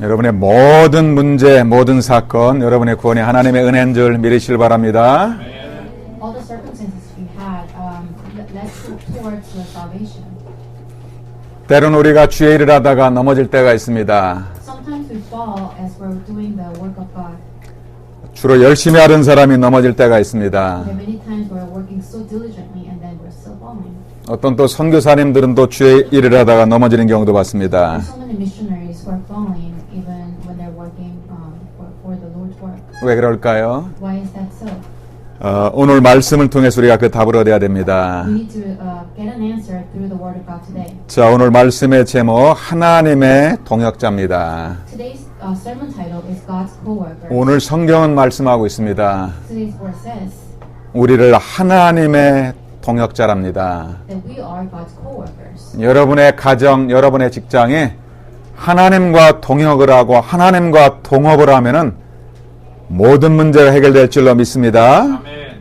여러분의 모든 문제, 모든 사건, 여러분의 구원이 하나님의 은혜인 줄 믿으시길 바랍니다. All the circumstances you had led towards your salvation. 때론 우리가 주의 일을 하다가 넘어질 때가 있습니다. Sometimes we fall as we're doing the work of God. 주로 열심히 하던 사람이 넘어질 때가 있습니다. There are many times we're working so diligently and then we're still falling. 어떤 또 선교사님들은 또 주의 일을 하다가 넘어지는 경우도 봤습니다. So many missionaries who are falling even when they're working for the Lord's work. 왜 그럴까요? Why is that so? 오늘 말씀을 통해서 우리가 그 답을 얻어야 됩니다. We need to get an answer through the Word of God today. 자, 오늘 말씀의 제목 하나님의 동역자입니다. Today's sermon title is God's co-worker. 오늘 성경은 말씀하고 있습니다. Today's word says 우리를 하나님의 동역자랍니다. that we are God's co-workers. 여러분의 가정, 여러분의 직장에 하나님과 동역을 하고 하나님과 동업을 하면은 모든 문제가 해결될 줄로 믿습니다.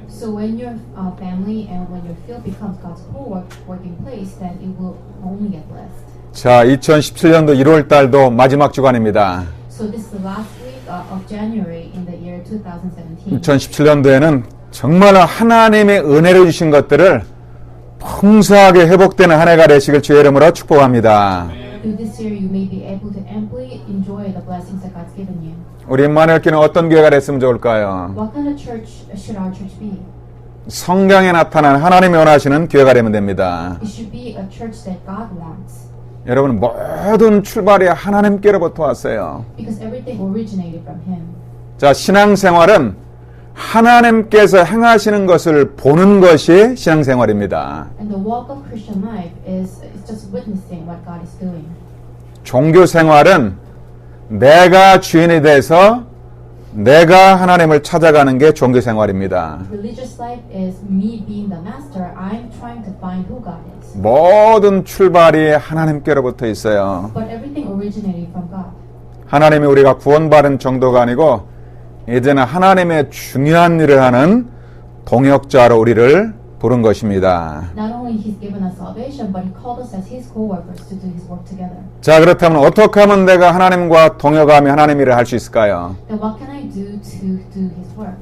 So when your family and when your field becomes God's co-working place, then it will only get blessed. 자, 2017년도 1월 달도 마지막 주간입니다. So this is the last week of January in the year 2017. 2017년도에는 정말 하나님의 은혜를 주신 것들을 풍성하게 회복되는 한 해가 되시길 주의 이름으로 축복합니다. Through this year, you may be able to amply enjoy the blessings that God's given you. 우리 임마누엘교회는 어떤 교회가 됐으면 좋을까요? What kind of church should our church be? 성경에 나타난 하나님이 원하시는 교회가 되면 됩니다. It should be a church that God wants. 여러분 모든 출발이 하나님께로부터 왔어요. Because everything originated from Him. 자, 신앙생활은 하나님께서 행하시는 것을 보는 것이 신앙생활입니다. And the walk of Christian life is just witnessing what God is doing. 종교생활은 내가 주인이 돼서 내가 하나님을 찾아가는 게 종교생활입니다. Religious life is me being the master. I'm trying to find who God is. 모든 출발이 하나님께로부터 있어요. But everything originated from God. 하나님이 우리가 구원받은 정도가 아니고 이제는 하나님의 중요한 일을 하는 동역자로 우리를 부른 것입니다. Not only He's given us salvation, but He called us as His co-workers to do His work together. 자, 그렇다면 어떻게 하면 내가 하나님과 동역하며 하나님 일을 할 수 있을까요? Then what can I do to do His work?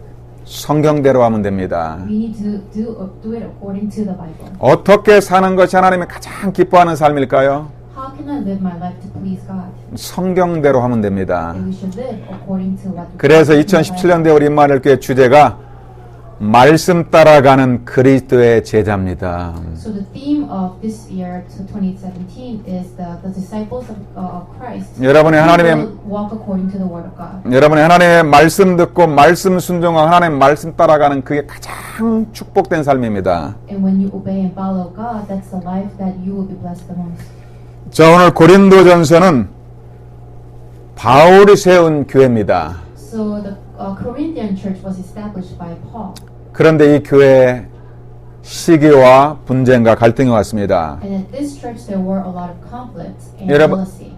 성경대로 하면 됩니다. We need to do it according to the Bible. 어떻게 사는 것이 하나님이 가장 기뻐하는 삶일까요? How can I live my life to please God? 성경대로 하면 됩니다. And we should live according to what. 그래서 2017년대 우리 임마누엘교회 주제가 말씀 따라가는 그리스도의 제자입니다. So the theme of this year, 2017, is the disciples of Christ. 여러분의 하나님의 who will walk according to the Word of God. 여러분의 하나님의 말씀 듣고 말씀 순종하고 하나님의 말씀 따라가는 그게 가장 축복된 삶입니다. And when you obey and follow God, that's the life that you will be blessed the most. 자, 오늘 고린도전서는 바울이 세운 교회입니다. So the Corinthian church was established by Paul. 그런데 이 교회에 시기와 분쟁과 갈등이 왔습니다. And at this church there were a lot of conflicts and 여러분, jealousy.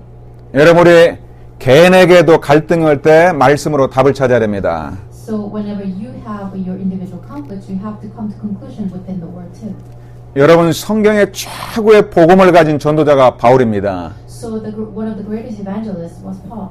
여러분 우리 개인에게도 갈등이 올 때 말씀으로 답을 찾아야 됩니다. So whenever you have your individual conflicts, you have to come to conclusion within the Word too. 여러분 성경의 최고의 복음을 가진 전도자가 바울입니다. So one of the greatest evangelists was Paul.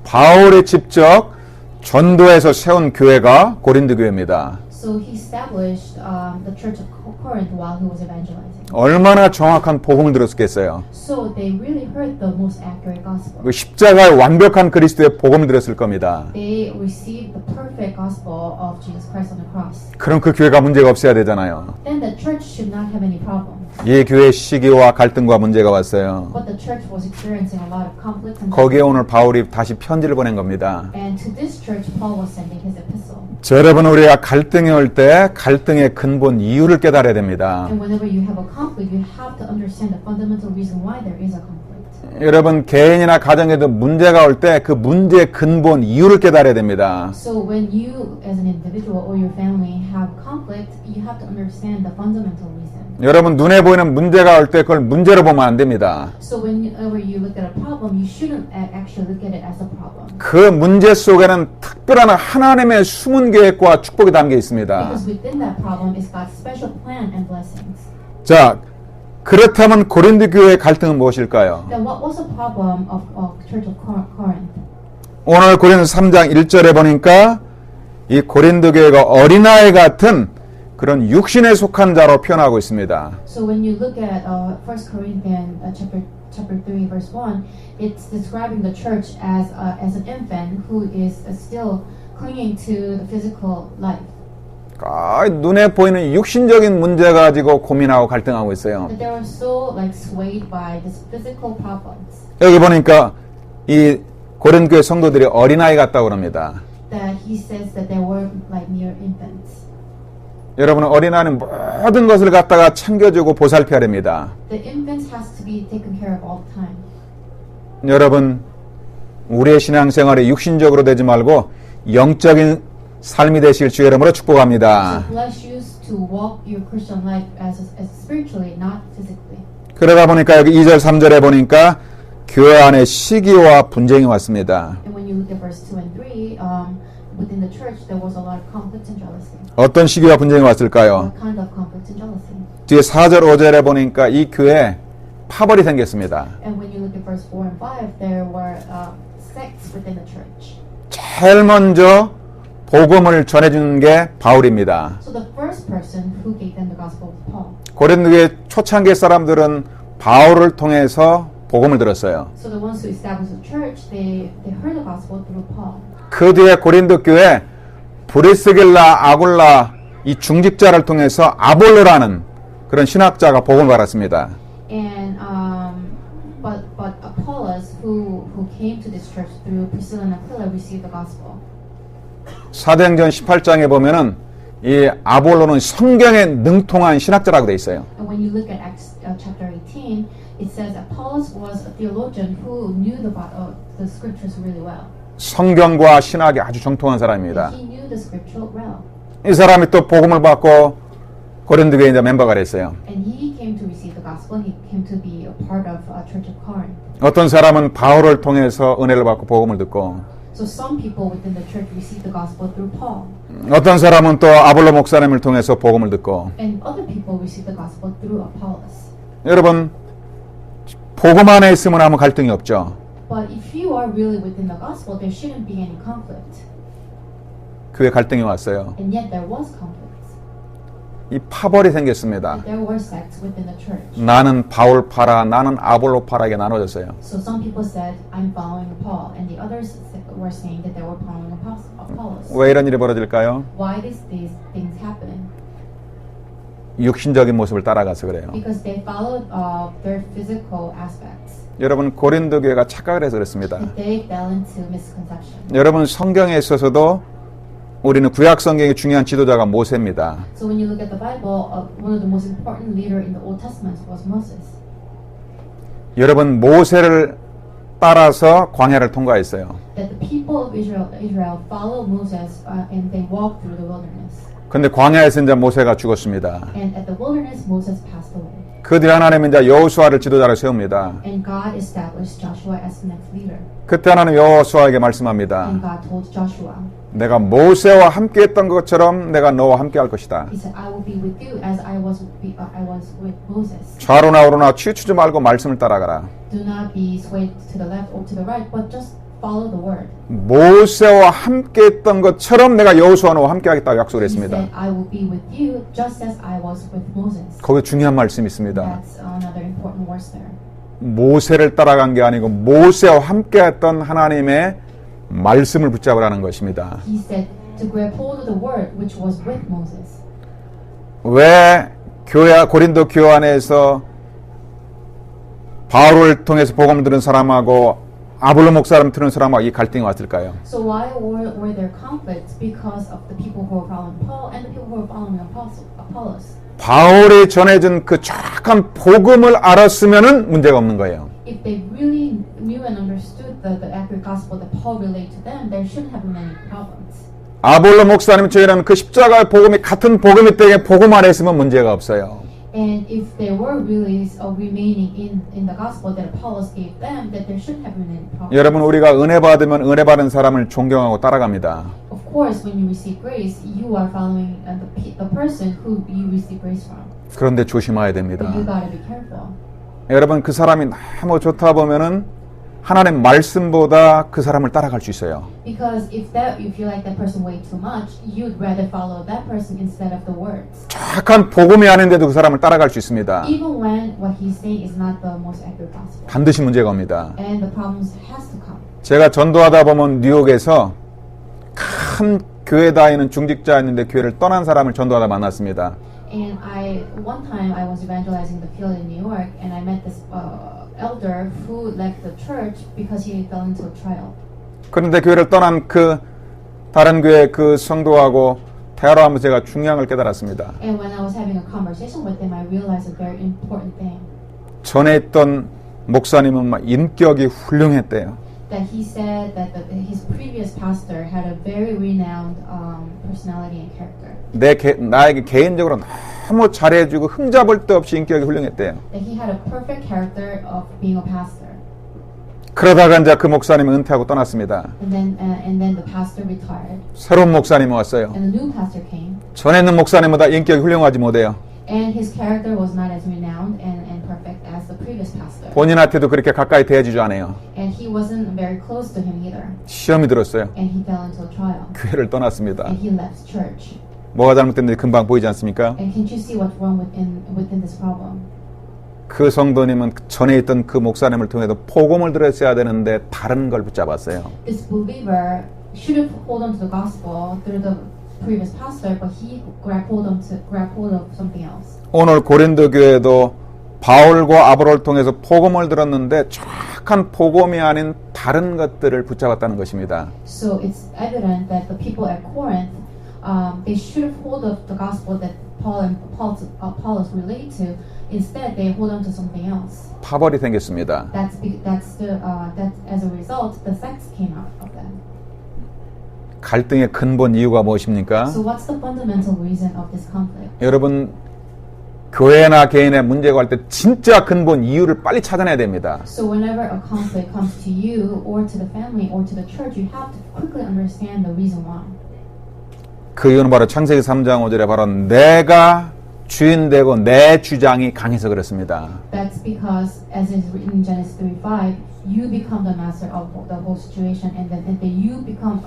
바울이 직접 전도해서 세운 교회가 고린도 교회입니다. So he established the church of Corinth while he was evangelizing. 얼마나 정확한 복음을 들었겠어요. So they really heard the most accurate gospel. 그 십자가의 완벽한 그리스도의 복음을 들었을 겁니다. They received the perfect gospel of Jesus Christ on the cross. 그럼 그 교회가 문제가 없어야 되잖아요. Then the church should not have any problems. 이 교회의 시기와 갈등과 문제가 왔어요. But the church was experiencing a lot of conflict and 거기에 오늘 바울이 다시 편지를 보낸 겁니다. And to this church, Paul was sending his epistle. 자, 여러분 우리가 갈등이 올 때 갈등의 근본 이유를 깨달아야 됩니다. And whenever you have a conflict, you have to understand the fundamental reason why there is a conflict. 여러분 개인이나 가정에도 문제가 올 때 그 문제의 근본 이유를 깨달아야 됩니다. So when you, as an individual or your family, have conflict, you have to understand the fundamental reason. 여러분 눈에 보이는 문제가 올 때 그걸 문제로 보면 안 됩니다. So whenever you look at a problem, you shouldn't actually look at it as a problem. 그 문제 속에는 특별한 하나님의 숨은 계획과 축복이 담겨 있습니다. Because within that problem is God's special plan and blessings. 자, 그렇다면 고린도 교회의 갈등은 무엇일까요? Then what was the problem of Church of Corinth? 오늘 고린도 3장 1절에 보니까 이 고린도 교회가 어린아이 같은 그런 육신에 속한 자로 표현하고 있습니다. So when you look at 1 Corinthians chapter 3 verse 1, it's describing the church as an infant who is still clinging to the physical life. 눈에 보이는 육신적인 문제 가지고 고민하고 갈등하고 있어요. That they were so like swayed by these physical problems. 여기 보니까 이 고린도 교회 성도들이 어린아이 같다고 합니다. That he says that they were like mere infants. 여러분 어린아이는 모든 것을 갖다가 챙겨주고 보살펴야 됩니다. The infants has to be taken care of all the time. 여러분 우리의 신앙생활이 육신적으로 되지 말고 영적인 삶이 되실 주의 이름으로 축복합니다. So bless you to walk your Christian life as spiritually, not physically. 그러다 보니까 여기 2절 3절에 보니까 교회 안에 시기와 분쟁이 왔습니다. And when you look at verse 2 and 3, within the church there was a lot of conflict and jealousy. 어떤 시기와 분쟁이 왔을까요? What kind of conflict and jealousy? 뒤에 4절 5절에 보니까 이 교회에 파벌이 생겼습니다. And when you look at verse 4 and 5, there were sects within the church. 제일 먼저 복음을 전해주는 게 바울입니다. So the first person who gave them the gospel was Paul. 고린도의 초창기 사람들은 바울을 통해서 복음을 들었어요. So the ones who established the church, they heard the gospel through Paul. 그 뒤에 고린도 교회 브리스길라, 아굴라 이 중직자를 통해서 아볼로라는 그런 신학자가 복음을 받았습니다. And but Apollos, who came to this church through Priscilla and Aquila, received the gospel. 사도행전 18장에 보면은 이 아볼로는 성경에 능통한 신학자라고 돼 있어요. And when you look at Acts chapter 18, it says Apollos was a theologian who knew the scriptures really well. 성경과 신학에 아주 정통한 사람입니다. And he knew the scripture well. 이 사람이 또 복음을 받고 고린도 교회 이제 멤버가 됐어요. And he came to receive the gospel. He came to be a part of Church of Corinth. 어떤 사람은 바울을 통해서 은혜를 받고 복음을 듣고 So some people within the church received the gospel through Paul. 어떤 사람은 또 아볼로 목사님을 통해서 복음을 듣고 And other people received the gospel through Apollos. 여러분 복음 안에 있으면 아무 갈등이 없죠. But if you are really within the gospel, there shouldn't be any conflict. 교회 갈등이 왔어요. And yet there was conflict. 이 파벌이 생겼습니다. There were sects within the church. 나는 바울 파라, 나는 아볼로 파라에게 나눠졌어요. So some people said, I'm following Paul. And the others were saying that they were following Apollos. 왜 이런 일이 벌어질까요? Why did these things happen? 육신적인 모습을 따라가서 그래요. Because they followed their physical aspects. 여러분 고린도 교회가 착각을 해서 그렇습니다. And they fell into misconception. 여러분 성경에 있어서도 우리는 구약 성경의 중요한 지도자가 모세입니다. So when you look at the Bible, one of the most important leader in the Old Testament was Moses. 여러분 모세를 따라서 광야를 통과했어요. That the people of Israel followed Moses and they walked through the wilderness. 근데 광야에서 이제 모세가 죽었습니다. And at the wilderness, Moses passed away. 그 뒤에 하나님은 이제 여호수아를 지도자로 세웁니다. And God established Joshua as the next leader. 그때 하나님 여호수아에게 말씀합니다. And God told Joshua, 내가 모세와 함께했던 것처럼 내가 너와 함께할 것이다. He said, I will be with you as I was with Moses. 좌로나 우로나 치우치지 말고 말씀을 따라가라. Do not be swayed to the left or to the right, but just follow the word. 모세와 함께했던 것처럼 내가 여호수아 너와 함께하겠다고 약속을 He 했습니다. said, I will be with you just as I was with Moses. 거기 중요한 말씀이 있습니다. That's another important verse there. 모세를 따라간 게 아니고 모세와 함께했던 하나님의 말씀을 붙잡으라는 것입니다. He said to grab hold of the word which was with Moses. 왜 고린도 교회 안에서 바울을 통해서 복음을 들은 사람하고 아볼로 목사를 들은 사람하고 이 갈등이 왔을까요? So why were there conflicts? Because of the people who were following Paul and the people who were following Apollos. 바울이 전해준 그 정확한 복음을 알았으면은 문제가 없는 거예요. If they really knew and understood the accurate gospel that Paul relayed to them, there shouldn't have been any problems. 아볼로 목사님 저희라면 그 십자가의 복음이 같은 복음이 때문에 복음 안에 있으면 문제가 없어요. And if they were really remaining in the gospel that Apollos gave them, that there shouldn't have been any problems. 여러분 우리가 은혜 받으면 은혜 받은 사람을 존경하고 따라갑니다. Of course, when you receive grace, you are following the person who you receive grace from. 그런데 조심해야 됩니다. But you gotta be careful. 여러분, 그 사람이 너무 좋다 보면은 하나님 말씀보다 그 사람을 따라갈 수 있어요. Because if you like that person way too much, you'd rather follow that person instead of the words. 정확한 복음이 아닌데도 그 사람을 따라갈 수 있습니다. Even when what he's saying is not the most accurate gospel. 반드시 문제가 옵니다. And the problems has to come. 제가 전도하다 보면 뉴욕에서 큰 교회 다니는 중직자였는데 교회를 떠난 사람을 전도하다 만났습니다. And one time I was evangelizing the field in New York, and I met this elder who left the church because he fell into a trial. 그런데 교회를 떠난 그 다른 교회 그 성도하고 대화를 하면서 제가 중요한 걸 깨달았습니다. And when I was having a conversation with him, I realized a very important thing. 전에 있던 목사님은 막 인격이 훌륭했대요. That he said that his previous pastor had a very renowned personality and character. 나에게 개인적으로 너무 잘해주고 흠잡을 데 없이 인격이 훌륭했대요. That he had a perfect character of being a pastor. 그러다가 이제 그 목사님은 은퇴하고 떠났습니다. And then the pastor retired. 새로운 목사님이 왔어요. And the new pastor came. 전에 있는 목사님보다 인격이 훌륭하지 못해요. And his character was not as renowned and perfect as the previous pastor. 본인한테도 그렇게 가까이 대해주지 않아요. And he wasn't very close to him either. 시험이 들었어요. And he fell into a trial. 교회를 떠났습니다. And he left church. 뭐가 잘못됐는지 금방 보이지 않습니까? And can't you see what's wrong within this problem? 그 성도님은 전에 있던 그 목사님을 통해서 복음을 들었어야 되는데 다른 걸 붙잡았어요. This believer should have hold on to the gospel through the previous pastor, but he grabbed hold of something else. 오늘 고린도 교회도 바울과 아브로를 통해서 복음을 들었는데 정확한 복음이 아닌 다른 것들을 붙잡았다는 것입니다. So it's evident that the people at Corinth, they should have hold of the gospel that Paul and Apollos relate to. Instead, they hold on to something else. 파벌이 생겼습니다. That as a result, the sects came out of that. 갈등의 근본 이유가 무엇입니까? So what's the fundamental reason of this conflict? 여러분, 교회나 개인의 문제가 올 때 진짜 근본 이유를 빨리 찾아내야 됩니다. So whenever a conflict comes to you or to the family or to the church, you have to quickly understand the reason why. 그 이유는 바로 창세기 3장 5절에 바로 내가 주인 되고 내 주장이 강해서 그렇습니다. That's because, as is written in Genesis 3:5, you become the master of the whole situation, and then you become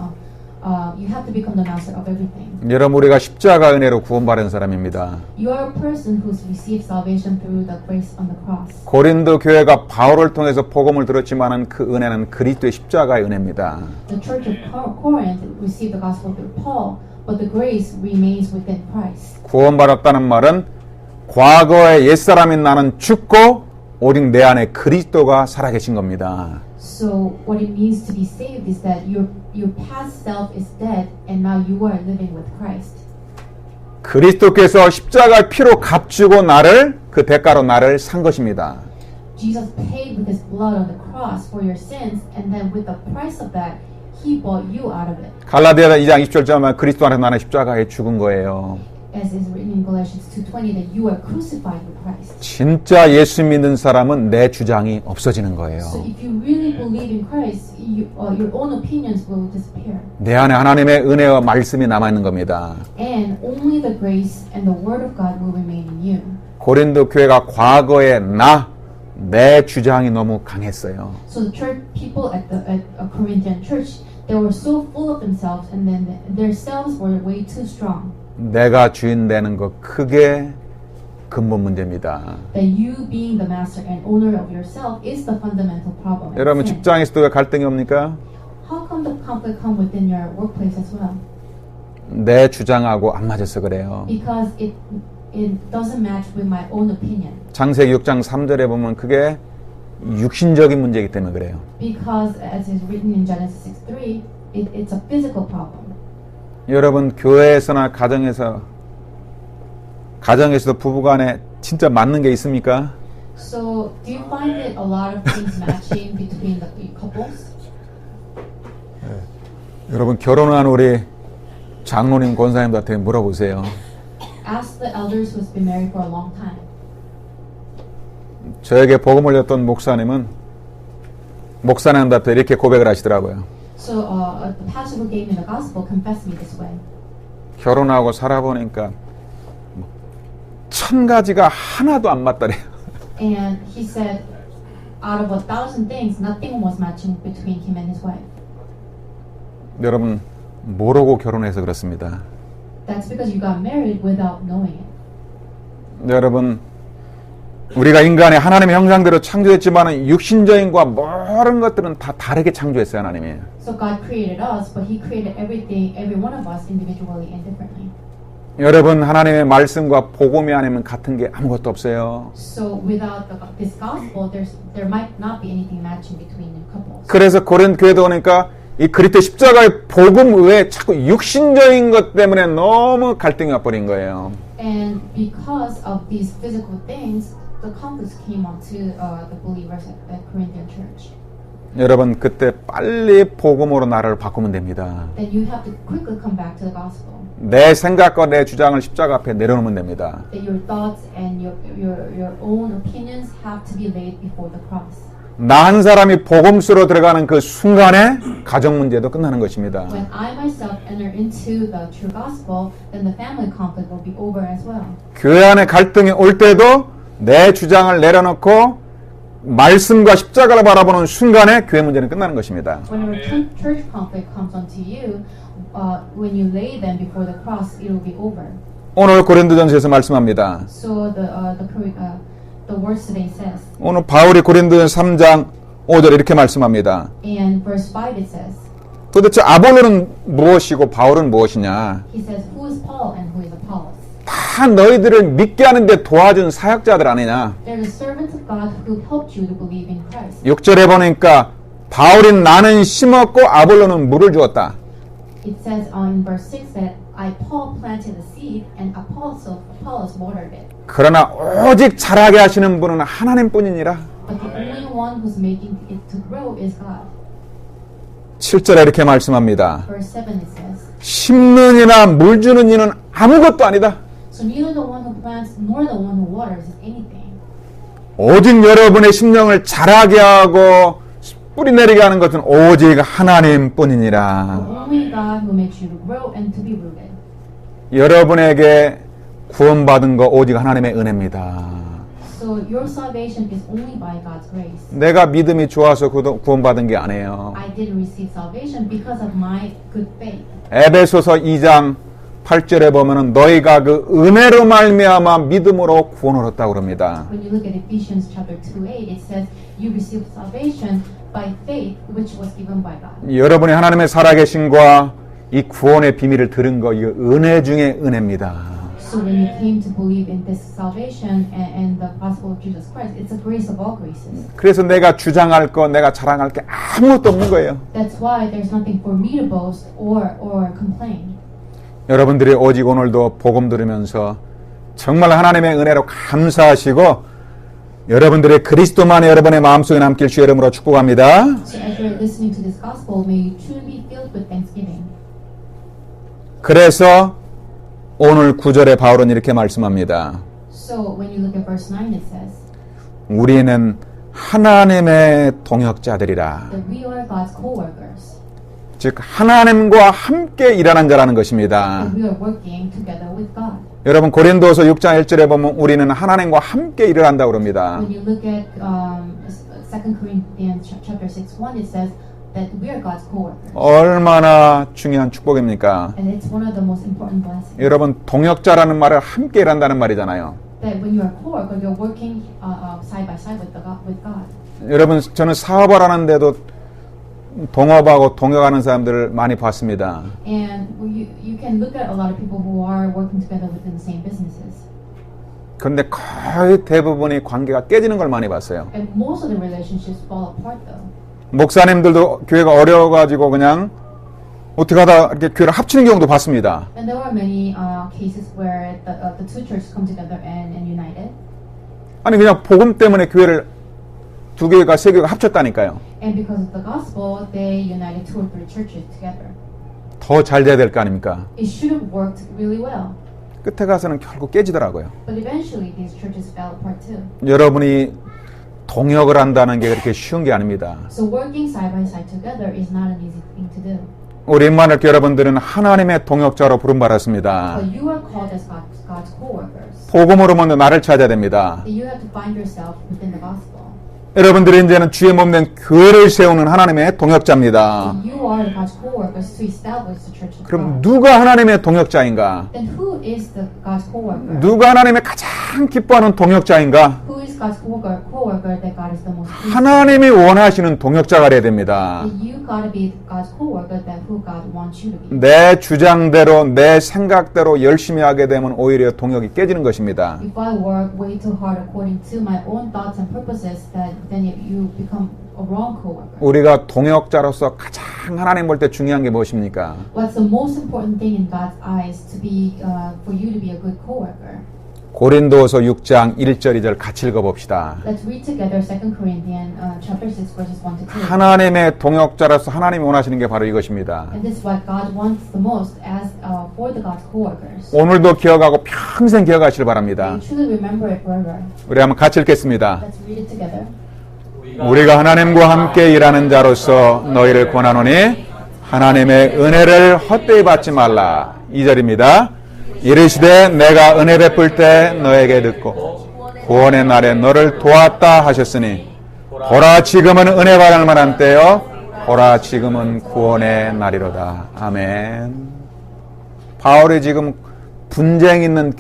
you have to become the master of everything. 여러분, 우리가 십자가 은혜로 구원받은 사람입니다. You are a person who's received salvation through the grace on the cross. 고린도 교회가 바울을 통해서 복음을 들었지만은 그 은혜는 그리스도의 십자가의 은혜입니다. The church of Corinth received the gospel through Paul, but the grace remains within Christ. 구원받았다는 말은 과거의 옛사람인 나는 죽고 오직 내 안에 그리스도가 살아계신 겁니다. So what it means to be saved is that your past self is dead and now you are living with Christ. 그리스도께서 십자가의 피로 값주고 나를 그 대가로 나를 산 것입니다. Jesus paid with his blood on the cross for your sins, and then with the price of that, he bought you out of it. 갈라디아 2장 27절에 그리스도 안에서 나는 십자가에 죽은 거예요. As is written in Galatians 2:20, that you are crucified with Christ. 진짜 예수 믿는 사람은 내 주장이 없어지는 거예요. So if you really believe in Christ, your own opinions will disappear. 내 안에 하나님의 은혜와 말씀이 남아있는 겁니다. And only the grace and the word of God will remain in you. 고린도 교회가 과거에 내 주장이 너무 강했어요. So the church people at a Corinthian church, they were so full of themselves, and then their selves were way too strong. 내가 주인 되는 것 크게 근본 문제입니다. That you being the master and owner of yourself is the fundamental problem. 여러분, 직장에서도 왜 갈등이 옵니까? How come the conflict come within your workplace as well? 내 주장하고 안 맞아서 그래요. Because it doesn't match with my own opinion. 창세기 6장 3절에 보면 그게 육신적인 문제이기 때문에 그래요. Because as is written in Genesis 6:3, it's a physical problem. 여러분, 교회에서나 가정에서도 부부간에 진짜 맞는 게 있습니까? So do you find it a lot of things matching between the couples? 여러분, 결혼한 우리 장로님, 권사님들한테 물어보세요. Ask the elders who's been married for a long time. 저에게 복음을 줬던 목사님한테 이렇게 고백을 하시더라고요. So the pastor who gave me the gospel confessed me this way. 결혼하고 살아보니까 1000가지가 하나도 안 맞더래요. And he said, out of 1,000 things, nothing was matching between him and his wife. 여러분, 모르고 결혼해서 그렇습니다. That's because you got married without knowing it. 여러분, 우리가 인간의 하나님의 형상대로 창조했지만 육신적인 과 모든 것들은 다 다르게 창조했어요, 하나님이. So God created us, but He created everything, every one of us individually and differently. 여러분, 하나님의 말씀과 복음이 아니면 같은 게 아무것도 없어요. So without this gospel, there might not be anything matching between couples. 그래서 고린도 교회도 오니까 이 그리스도 십자가의 복음 외에 자꾸 육신적인 것 때문에 너무 갈등이 와버린 거예요. And because of these physical things, the conflicts came onto the believers at Corinthian church. 여러분, 그때 빨리 복음으로 나라를 바꾸면 됩니다. Then you have to quickly come back to the gospel. 내 생각과 내 주장을 십자가 앞에 내려놓으면 됩니다. That your thoughts and your own opinions have to be laid before the cross. 나 한 사람이 복음수로 들어가는 그 순간에 가정 문제도 끝나는 것입니다. When I myself enter into the true gospel, then the family conflict will be over as well. 교회 안에 갈등이 올 때도 내 주장을 내려놓고 말씀과 십자가를 바라보는 순간에 교회 문제는 끝나는 것입니다. Whenever church conflict comes onto you, when you lay them before the cross, it will be over. 오늘 고린도전서에서 말씀합니다. So the words today says, 오늘 바울이 고린도전서 3장 5절에 이렇게 말씀합니다. and verse 5 it says, 도대체 아볼로는 무엇이고 바울은 무엇이냐? he says, who is Paul and who is Apollos? 다 너희들을 믿게 하는데 도와준 사역자들 아니냐? They're the servants of God who helped you to believe in Christ. 6절에 보니까 바울이 나는 심었고 아볼로는 물을 주었다. It says in verse 6 that Paul planted the seed and Apollos watered it. 그러나 오직 자라게 하시는 분은 하나님뿐이니라. But the only one who's making it to grow is God. 7절에 이렇게 말씀합니다. Verse 7 it says, 심는 이나 물 주는 이는 아무것도 아니다. so neither the one who plants nor the one who waters is anything. 오직 여러분의 심령을 자라게 하고 뿌리 내리게 하는 것은 오직 하나님뿐이니라. Only God who makes you to grow and to be rooted. 여러분에게 구원받은 거 오직 하나님의 은혜입니다. So your salvation is only by God's grace. 내가 믿음이 좋아서 구원받은 게 아니에요. I didn't receive salvation because of my good faith. 에베소서 2장 8절에 보면은 너희가 그 은혜로 말미암아 믿음으로 구원을 얻었다고 그럽니다. When you look at Ephesians chapter 2:8, it says you received salvation by faith which was given by God. 여러분이 하나님의 살아계심과 이 구원의 비밀을 들은 거 이거 은혜 중에 은혜입니다. So when you came to believe in this salvation and the gospel of Jesus Christ, it's a grace of all graces. 그래서 내가 주장할 거, 내가 자랑할 게 아무것도 없는 거예요. That's why there's nothing for me to boast or complain. 여러분들이 오직 오늘도 복음 들으면서 정말 하나님의 은혜로 감사하시고 여러분들의 그리스도만이 여러분의 마음속에 남길 주의 이름으로 축복합니다. So as you're listening to this gospel, may you truly be filled with thanksgiving. 그래서 오늘 9절에 바울은 이렇게 말씀합니다. So when you look at verse 9, it says 우리는 하나님의 동역자들이라. that we are God's co-workers. 즉 하나님과 함께 일하는 자라는 것입니다. And we are working together with God. 여러분 고린도서 6장 1절에 보면 우리는 하나님과 함께 일을 한다고 그럽니다. When you look at 2 Corinthians chapter 6:1, it says that we are God's co-workers. 얼마나 중요한 축복입니까? And it's one of the most important blessings. 여러분 동역자라는 말은 함께 일한다는 말이잖아요. That when you are co-worker, you're working side by side with God. 여러분 저는 사업을 하는데도 동업하고 동역하는 사람들을 많이 봤습니다. And you can look at a lot of people who are working together within the same businesses. 그런데 거의 대부분이 관계가 깨지는 걸 많이 봤어요. And most of the relationships fall apart though. 목사님들도 교회가 어려워가지고 그냥 어떻게 하다 이렇게 교회를 합치는 경우도 봤습니다. And there were many cases where the two churches come together and united. 아니 그냥 복음 때문에 교회를 두 개가 세 개가 합쳤다니까요. And because of the gospel, they united 2 or 3 churches together. 더 잘 돼야 될 거 아닙니까? It should have worked really well. 끝에 가서는 결국 깨지더라고요. But eventually, these churches fell apart too. 여러분이 동역을 한다는 게 그렇게 쉬운 게 아닙니다. So working side by side together is not an easy thing to do. 우리 임마누엘 여러분들은 하나님의 동역자로 부름받았습니다. But you are called as God's co-workers. 복음으로 먼저 나를 찾아야 됩니다. You have to find yourself within the gospel. 여러분들이 이제는 주의 몸된 교회를 세우는 하나님의 동역자입니다. You are God's co-workers to establish the church of 그럼 God. 누가 하나님의 동역자인가? Then who is the God's co-worker? 누가 하나님의 가장 기뻐하는 동역자인가? Who is God's co-worker that God is the most pleased? 하나님이 원하시는 동역자가 되어야 됩니다. You gotta be God's co-worker that who God wants you to be. 내 주장대로 내 생각대로 열심히 하게 되면 오히려 동역이 깨지는 것입니다. If I work way too hard according to my own thoughts and purposes, then you become a wrong co-worker. 우리가 동역자로서 가장 하나님 볼 때 중요한 게 무엇입니까? What's the most important thing in God's eyes to be for you to be a good co-worker? 고린도서 6장 1절 2절 같이 읽어봅시다. Let's read together 2 Corinthians chapter 6 verses 1 to 2. 하나님의 동역자로서 하나님이 원하시는 게 바로 이것입니다. And this is what God wants the most as for the God's co-workers. 오늘도 기억하고 평생 기억하시길 바랍니다. You truly remember it forever. 우리 한번 같이 읽겠습니다. Let's read it together. 우리가 하나님과 함께 일하는 자로서 너희를 권하노니 하나님의 은혜를 헛되이 받지 말라. 2절입니다. 이르시되 내가 은혜 베풀 때 너에게 듣고 구원의 날에 너를 도왔다 하셨으니 보라 지금은 은혜 받을 만한 때요 보라 지금은 구원의 날이로다. 아멘. 바울이 지금 분쟁 있는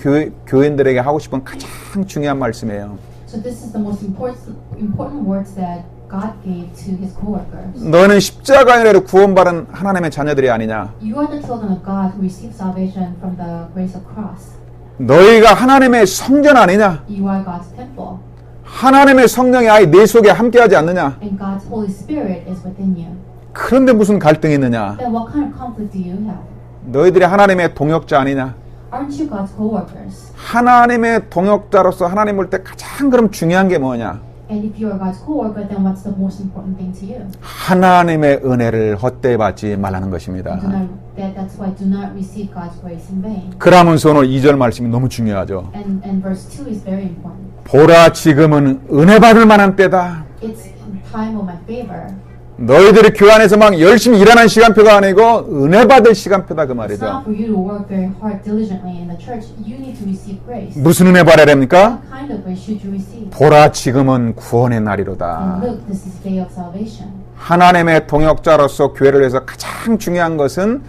교인들에게 하고 싶은 가장 중요한 말씀이에요. So this is the most important words that God gave to his co-workers. 너는 십자가의 은혜로 구원받은 하나님의 자녀들이 아니냐. You are the children of God who receive salvation from the grace of cross. 너희가 하나님의 성전 아니냐. You are God's temple, 하나님의 성령이 아예 내 속에 함께하지 않느냐. and God's Holy Spirit is within you. 그런데 무슨 갈등이 있느냐. Then what kind of conflict do you have? 너희들이 하나님의 동역자 아니냐. Aren't you God's co-workers? 하나님의 동역자로서 하나님 볼 때 가장 그럼 중요한 게 뭐냐. And if you are God's co-worker, then what's the most important thing to you? 하나님의 은혜를 헛되이 받지 말라는 것입니다. That's why do not receive God's grace in vain. 그러면서 오늘 2절 말씀이 너무 중요하죠. And verse 2 is very important. 보라 지금은 은혜 받을 만한 때다. It's in time of my favor. 너희들이 교회 안에서 막 열심히 일하는 시간표가 아니고 은혜 받을 시간표다 그 It's 말이죠. not for you to work very hard diligently in the church. You need to receive grace. 무슨 은혜 받아야 됩니까? What kind of grace should you receive? 보라 지금은 구원의 And 날이로다. look, this is day of salvation. 하나님의 동역자로서 교회를 위해서 가장 중요한 것은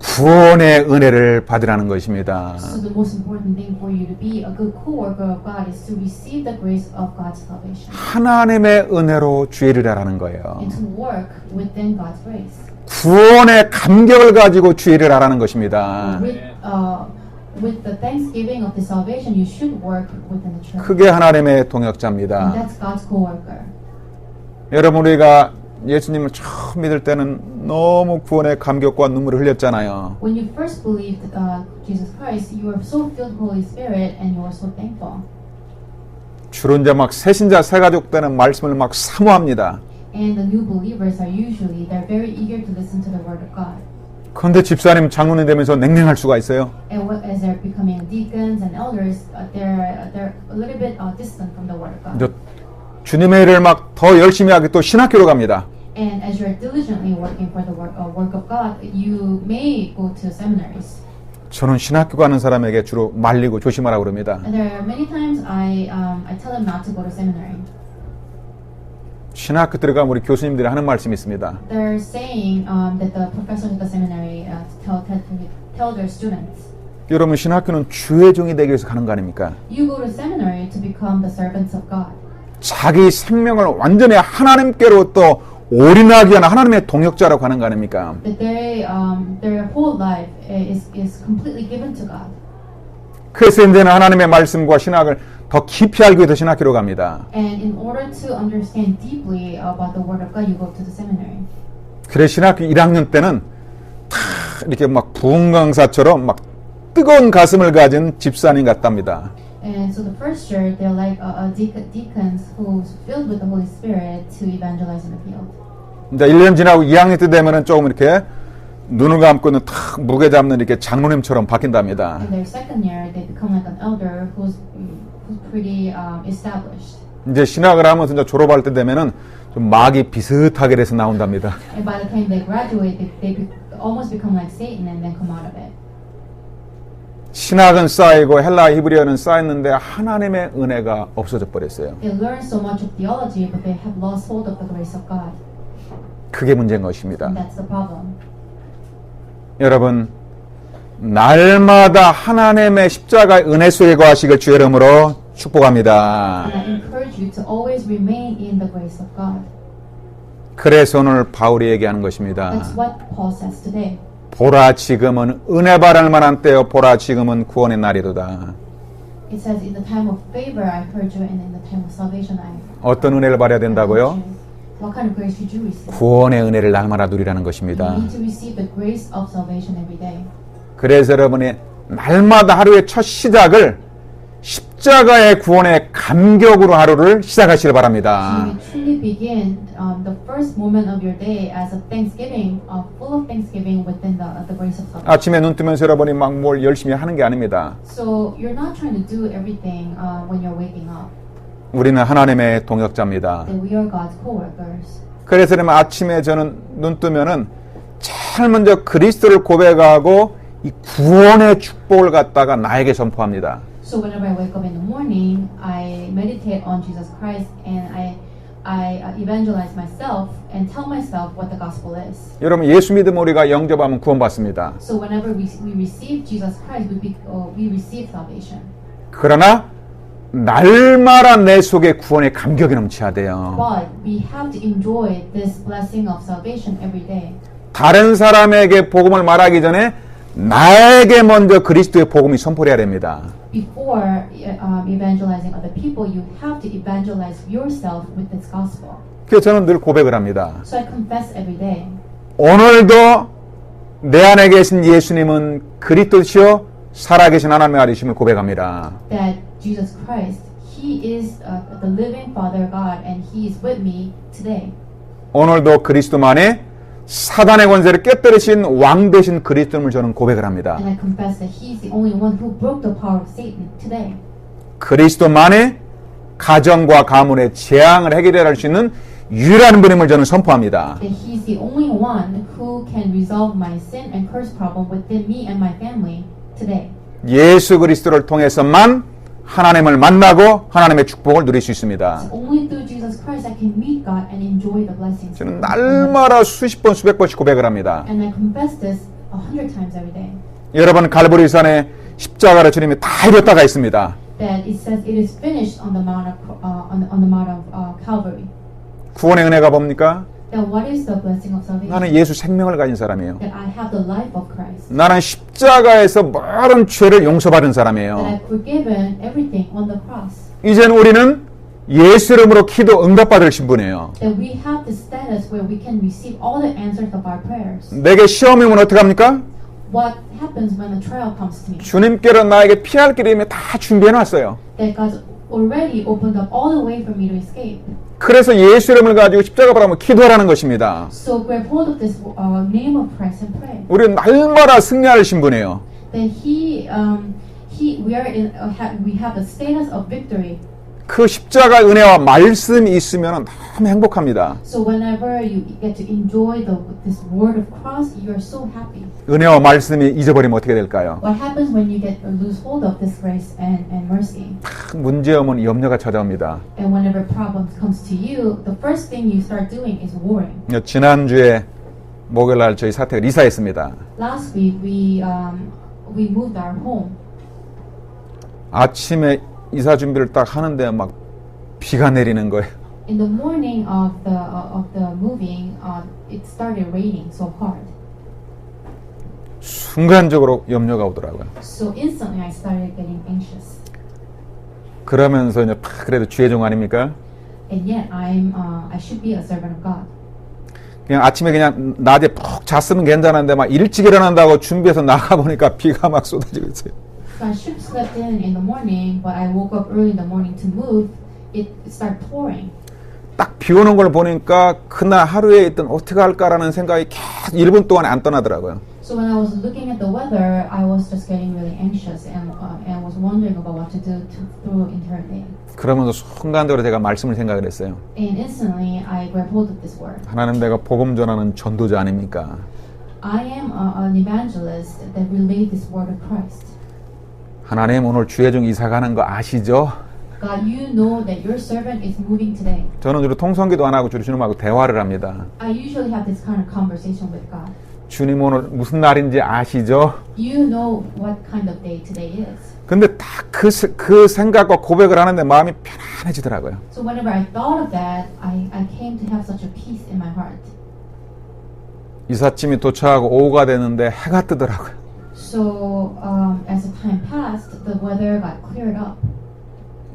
구원의 은혜를 받으라는 것입니다. So the most important thing for you to be a good co-worker of God is to receive the grace of God's salvation 하나님의 은혜로 주의를 하라는 거예요. and to work within God's grace. 구원의 감격을 가지고 주의를 하라는 것입니다. With the thanksgiving of the salvation, you should work within the church. 그게 하나님의 And 동역자입니다. that's God's co-worker. 여러분 우리가 예수님을 처음 믿을 때는 너무 구원의 감격과 눈물을 흘렸잖아요. When you first believed Jesus Christ, you were so filled with the Holy Spirit and you were so thankful. 주로 이제 막 새신자 새가족 때는 말씀을 막 사모합니다. And the new believers are usually, they're very eager to listen to the word of God. 그런데 집사님 장로님 되면서 냉랭할 수가 있어요. And as they're becoming deacons and elders, they're a little bit distant from the word of God. 이제 주님의 일을 막 더 열심히 하기 또 신학교로 갑니다. And as you're diligently working for the work of God, you may go to seminaries. 저는 신학교 가는 사람에게 주로 말리고 조심하라고 그럽니다. And there are many times I tell them not to go to seminary. 신학교 들어가면 우리 교수님들이 하는 말씀이 있습니다. They're saying that the professors of the seminary tell their students, 여러분 신학교는 주의 종이 되기 위해서 가는 거 아닙니까? you go to seminary to become the servants of God. 자기 생명을 완전히 하나님께로 또 올인하기 위한 하나님의 동역자라고 하는 거 아닙니까? That their whole life is completely given to God. 그래서 이제는 하나님의 말씀과 신학을 더 깊이 알기 위해서 신학교로 갑니다. And in order to understand deeply about the Word of God, you go to the seminary. 그래 신학교 1학년 때는 다 이렇게 막 부흥 강사처럼 막 뜨거운 가슴을 가진 집사님 같답니다. And so the first year, they're like deacons who's filled with the Holy Spirit to evangelize in the field. 이제 1년 지나고 2학년 때 되면은 조금 이렇게 눈을 감고는 탁 무게 잡는 이렇게 장로님처럼 바뀐답니다. In their second year, they become like an elder who's pretty established. 이제 신학을 하면서 이제 졸업할 때 되면은 좀 마귀 비슷하게 돼서 나온답니다. And by the time they graduate, they almost become like Satan and then come out of it. 신학은 쌓이고 헬라 히브리어는 쌓였는데 하나님의 은혜가 없어져 버렸어요. They learn so much of theology, but they have lost hold of the grace of God. 그게 문제인 것입니다. And that's the problem. 여러분, 날마다 하나님의 십자가의 은혜 속에 거하시길 주의 이름으로 축복합니다. And I encourage you to always remain in the grace of God. 그래서 오늘 바울이 얘기하는 것입니다. That's what Paul says today. 보라 지금은 은혜 받을 만한 때요 보라 지금은 구원의 날이도다. It says, in the time of favor I heard you, and in the time of salvation I 어떤 은혜를 받아야 된다고요? What kind of grace should you receive? 구원의 은혜를 날마다 누리라는 You 것입니다. need to receive the grace of salvation every day. 그래서 여러분이 날마다 하루의 첫 시작을 십자가의 구원의 감격으로 하루를 시작하시길 So 바랍니다. you truly begin the first moment of your day as a thanksgiving, full of thanksgiving within the grace of salvation. 아침에 눈 뜨면서 여러분이 막 뭘 열심히 하는 게 아닙니다. So you're not trying to do everything when you're waking up. 우리는 하나님의 동역자입니다. That we are God's co-workers. 그래서 그러면 아침에 저는 눈 뜨면은 제일 먼저 그리스도를 고백하고 이 구원의 축복을 갖다가 나에게 선포합니다. So whenever I wake up in the morning, I meditate on Jesus Christ and I evangelize myself and tell myself what the gospel is. 여러분 예수 믿으면 우리가 영접하면 구원받습니다. So whenever we receive Jesus Christ, we receive salvation. 그러나 날마다 내 속에 구원의 감격이 넘쳐야 돼요. But we have to enjoy this blessing of salvation every day. 다른 사람에게 복음을 말하기 전에 나에게 먼저 그리스도의 복음이 선포해야 됩니다. Before evangelizing other people, you have to evangelize yourself with this gospel. 그래서 저는 늘 고백을 합니다. So I confess every day. 오늘도 내 안에 계신 예수님은 그리스도시요 살아계신 하나님의 아들이심을 고백합니다. That Jesus Christ, He is the living Father God, and He is with me today. 오늘도 그리스도만의 사단의 권세를 깨뜨리신 왕 되신 그리스도를 저는 고백을 합니다. And I confess that He is the only one who broke the power of Satan today. 그리스도만의 가정과 가문의 재앙을 해결할 수 있는 유일한 분임을 저는 선포합니다. That He is the only one who can resolve my sin and curse problem within me and my family today. 예수 그리스도를 통해서만 하나님을 만나고 하나님의 축복을 누릴 수 있습니다. Only through Jesus Christ I can meet God and enjoy the blessings. 저는 날마다 수십 번 수백 번씩 고백을 합니다. And I confess this 100 times every day. 여러분 갈보리산에 십자가를 주님이 다 이뤘다가 있습니다. That it says it is finished on the mount of Calvary. 구원의 은혜가 뭡니까? Then what is the blessing of salvation? 나는 예수 생명을 가진 사람이에요. That I have the life of Christ. 나는 십자가에서 모든 죄를 용서받은 That 사람이에요. I've forgiven everything on the cross. 이젠 우리는 예수 이름으로 기도 응답받을 신분이에요. That we have the status where we can receive all the answers of our prayers. 내게 시험이 오면 어떻게 합니까? What happens when a trial comes to me? 주님께로 나에게 피할 길이 이미 다 준비해 놨어요. That God's already opened up all the way for me to escape. 그래서 예수 이름을 가지고 십자가 바라보며 기도하라는 것입니다. So grab hold of this name of Christ and pray. 우리는 날마다 승리할 신분이에요. That we have a status of victory. 그 십자가 은혜와 말씀이 있으면 너무 행복합니다. So whenever you get to enjoy this word of cross, you are so happy. 은혜와 말씀이 잊어버리면 어떻게 될까요? What happens when you lose hold of this grace and mercy? 문제 오면 염려가 찾아옵니다. And whenever problems comes to you, the first thing you start doing is worrying. 지난주에 목요일날 저희 사택을 이사했습니다. Last week we moved our home. 아침에 이사 준비를 딱 하는데 막 비가 내리는 거예요. In the morning of the moving, it started raining so hard. 순간적으로 염려가 오더라고요. So instantly I started getting anxious. 그러면서 이제 그래도 주의 종 아닙니까? And yet I should be a servant of God. 그냥 아침에 그냥 낮에 푹 잤으면 괜찮은데 막 일찍 일어난다고 준비해서 나가 보니까 비가 막 쏟아지고 있어요. So I should have slept in the morning, but I woke up early in the morning to move. It started pouring. 딱 비 오는 걸 보니까 그날 하루에 있던 어떻게 할까라는 생각이 계속 1분 동안에 안 떠나더라고요. So when I was looking at the weather, I was just getting really anxious and was wondering about what to do through entire day. 그러면서 순간적으로 제가 말씀을 생각을 했어요. And instantly, I grabbed hold of this word. 하나님, 내가 복음 전하는 전도자 아닙니까? I am an evangelist that relayed this word of Christ. 하나님, 오늘 주회중 이사 가는 거 아시죠? God, you know that your servant is moving today. 저는 주로 통성기도 안 하고 주로 주님하고 대화를 합니다. I usually have this kind of conversation with God. 주님, 오늘 무슨 날인지 아시죠? You know what kind of day today is. 근데 딱 그 생각과 고백을 하는데 마음이 편안해지더라고요. So whenever I thought of that, I came to have such a peace in my heart. 이삿짐이 도착하고 오후가 됐는데 해가 뜨더라고요. So as the time passed, the weather got cleared up.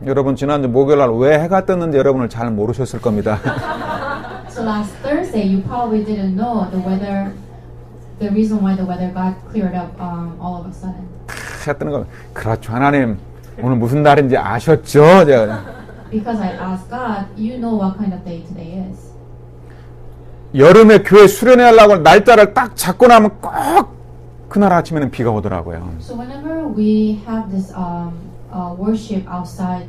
여러분, 지난주 목요일날 왜 해가 떴는지 여러분을 잘 모르셨을 겁니다. So last Thursday, you probably didn't know the reason why the weather got cleared up all of a sudden. 해가 뜨는 거, 그렇죠. 하나님, 오늘 무슨 날인지 아셨죠? 제가. Because I asked God, you know what kind of day today is. 여름에 교회 수련회 하려고 날짜를 딱 잡고 나면 꼭 그날 아침에는 비가 오더라고요. So whenever we have this worship outside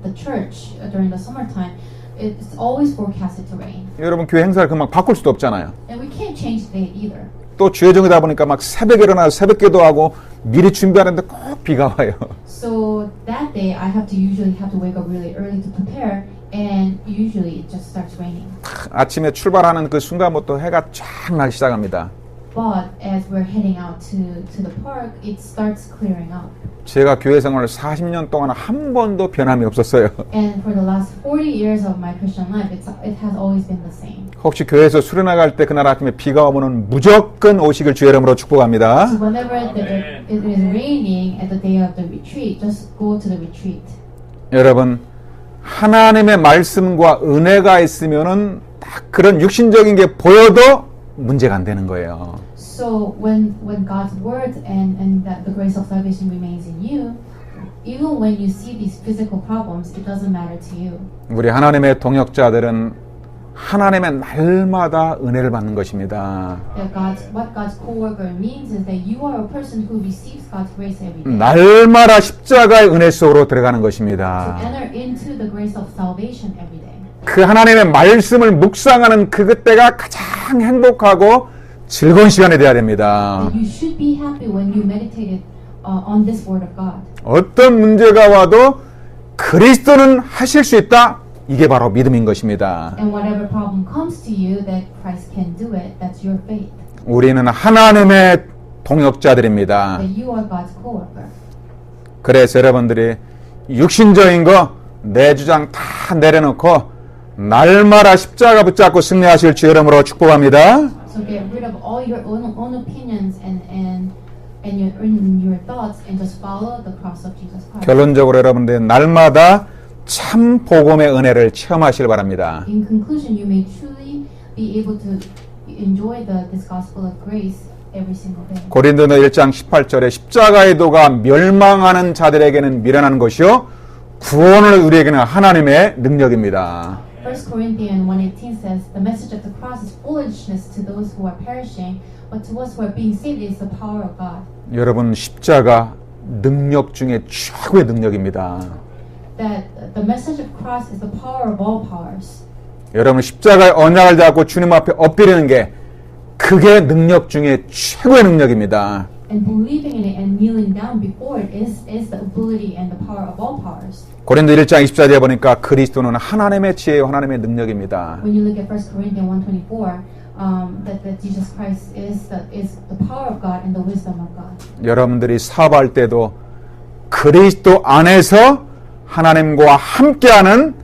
the church during the summertime, it's always forecasted to rain. 여러분, 교회 행사를 금방 바꿀 수도 없잖아요. And we can't change the date either. 또 주회중이다 보니까 막 새벽에 일어나서 새벽 기도하고 미리 준비하는데 꼭 비가 와요. So that day I usually have to wake up really early to prepare, and usually it just starts raining. 아침에 출발하는 그 순간부터 해가 쫙 나기 시작합니다. But as we're heading out to the park, it starts clearing up. 제가 교회 생활을 40년 동안 한 번도 변함이 없었어요. And for the last 40 years of my Christian life, it has always been the same. 혹시 교회에서 수련 나갈 때 그날 아침에 비가 오면은 무조건 오시길 주의 이름으로 축복합니다. So whenever it is raining at the day of the retreat, just go to the retreat. 여러분, 하나님의 말씀과 은혜가 있으면은 딱 그런 육신적인 게 보여도 문제가 안 되는 거예요. So when God's word and that the grace of salvation remains in you, even when you see these physical problems, it doesn't matter to you. 우리 하나님의 동역자들은 하나님의 날마다 은혜를 받는 것입니다. That what God's co-worker means is that you are a person who receives God's grace every day. 날마다 십자가의 은혜 속으로 들어가는 To 것입니다. enter into the grace of salvation every day. 그 하나님의 말씀을 묵상하는 그때가 가장 행복하고 즐거운 시간이 되어야 됩니다. You should be happy when you meditated on this word of God. 어떤 문제가 와도 그리스도는 하실 수 있다. 이게 바로 믿음인 것입니다. And whatever problem comes to you that Christ can do it, that's your faith. 우리는 하나님의 동역자들입니다. That you are God's co-worker. 그래서 여러분들이 육신적인 거 내 주장 다 내려놓고 날마다 십자가 붙잡고 승리하실 주 이름으로 축복합니다. So get rid of all your own opinions and your thoughts and just follow the cross of Jesus Christ. 결론적으로 여러분들 날마다 참 복음의 은혜를 체험하시길 바랍니다. In conclusion, you may truly be able to enjoy this gospel of grace every single day. 고린도서 1장 18절에 십자가의 도가 멸망하는 자들에게는 미련한 것이요 구원을 우리에게는 하나님의 능력입니다. 1 Corinthians 1:18 says, "The message of the cross is foolishness to those who are perishing, but to us who are being saved is the power of God." 여러분, 십자가 능력 중에 최고의 능력입니다. That the message of cross is the power of all powers. 여러분, 십자가의 언약을 잡고 주님 앞에 엎드리는 게 그게 능력 중에 최고의 능력입니다. And believing in it and kneeling down before it is the ability and the power of all powers. 고린도 1장 24절에 보니까 그리스도는 하나님의 지혜요 하나님의 능력입니다. When you look at 1 Corinthians 1:24, that Jesus Christ is the power of God and the wisdom of God. 여러분들이 사업할 때도 그리스도 안에서 하나님과 함께하는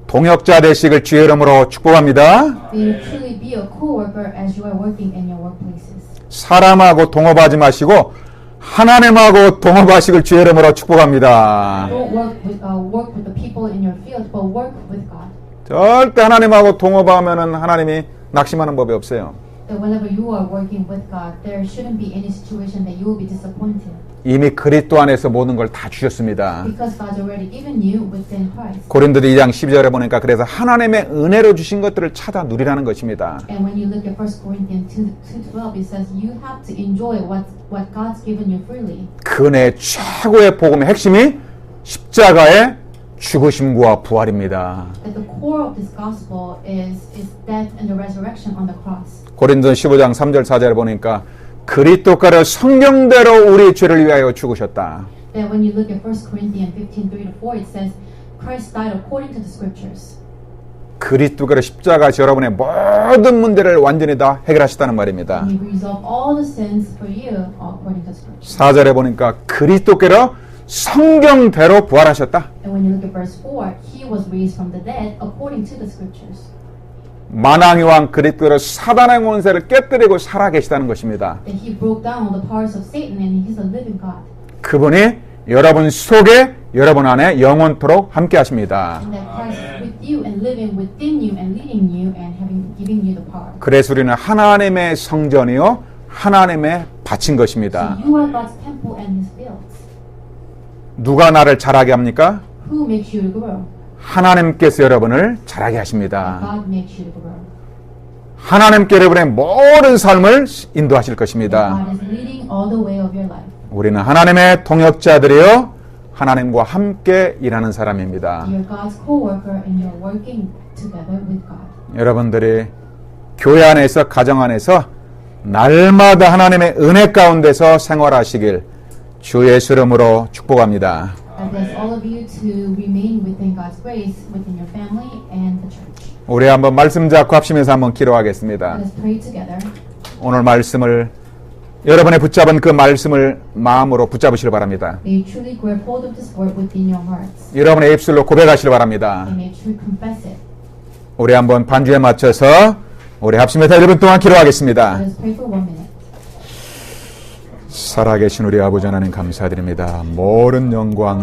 동역자 되시길 주의 이름으로 축복합니다. May you truly be a co-worker as you are working in your workplaces. 사람하고 동업하지 마시고 하나님하고 동업하시길 주의 이름으로 축복합니다. Don't work with the people in your field, but work with God. 절대 하나님하고 동업하면은 하나님이 낙심하는 법이 없어요. that whenever you are working with God, there shouldn't be any situation that you will be disappointed. 이미 그리스도 안에서 모든 걸 다 주셨습니다. Because God's already given you within Christ. 고린도서 2장 12절에 보니까 그래서 하나님의 은혜로 주신 것들을 찾아 누리라는 것입니다. And when you look at 1 Corinthians 2:12, it says you have to enjoy what God's given you freely. 그 은혜의 최고의 복음의 핵심이 십자가의 죽으심과 부활입니다. That the core of this gospel is death and the resurrection on the cross. 고린도서 15장 3절 4절에 보니까 그리스도께서 성경대로 우리 죄를 위하여 죽으셨다. That when you look at 1 Corinthians 15:3-4, it says Christ died according to the scriptures. 그리스도께서 십자가에서 여러분의 모든 문제를 완전히 다 해결하셨다는 말입니다. And He resolved all the sins for you according to the scriptures. 4절에 보니까 그리스도께서 성경대로 부활하셨다. And when you look at verse 4, He was raised from the dead according to the scriptures. 만왕의 왕 그리스도께서 사단의 권세를 깨뜨리고 살아계시다는 것입니다. That He broke down the powers of Satan and He's a living God. 그분이 여러분 속에 여러분 안에 영원토록 함께 하십니다. And that Christ is with you and living within you and leading you and giving you the power. 그래서 우리는 하나님의 성전이요 하나님의 바친 So 것입니다. you are God's temple and His fields. 누가 나를 자라게 합니까? Who makes you to grow? 하나님께서 여러분을 자라게 하십니다. God makes you to grow. 하나님께 여러분의 모든 삶을 인도하실 것입니다. God is leading all the way of your life. 우리는 하나님의 동역자들이요 하나님과 함께 일하는 사람입니다. You're God's co-worker and you're working together with God. 여러분들이 교회 안에서 가정 안에서 날마다 하나님의 은혜 가운데서 생활하시길 주 예수 이름으로 축복합니다. I bless all of you to remain within God's grace, within your family and the church. 우리 한번 말씀 잡고 합심해서 한번 기도하겠습니다. Let us pray together. 오늘 말씀을 여러분의 붙잡은 그 말씀을 마음으로 붙잡으시길 바랍니다. May you truly grab hold of this word within your hearts. 여러분의 입술로 고백하시길 바랍니다. And may you truly confess it. 우리 한번 반주에 맞춰서 우리 합심해서 1분 동안 기도하겠습니다. Let us pray for 1 minute. 살아계신 우리 아버지 하나님 감사드립니다. 모든 영광을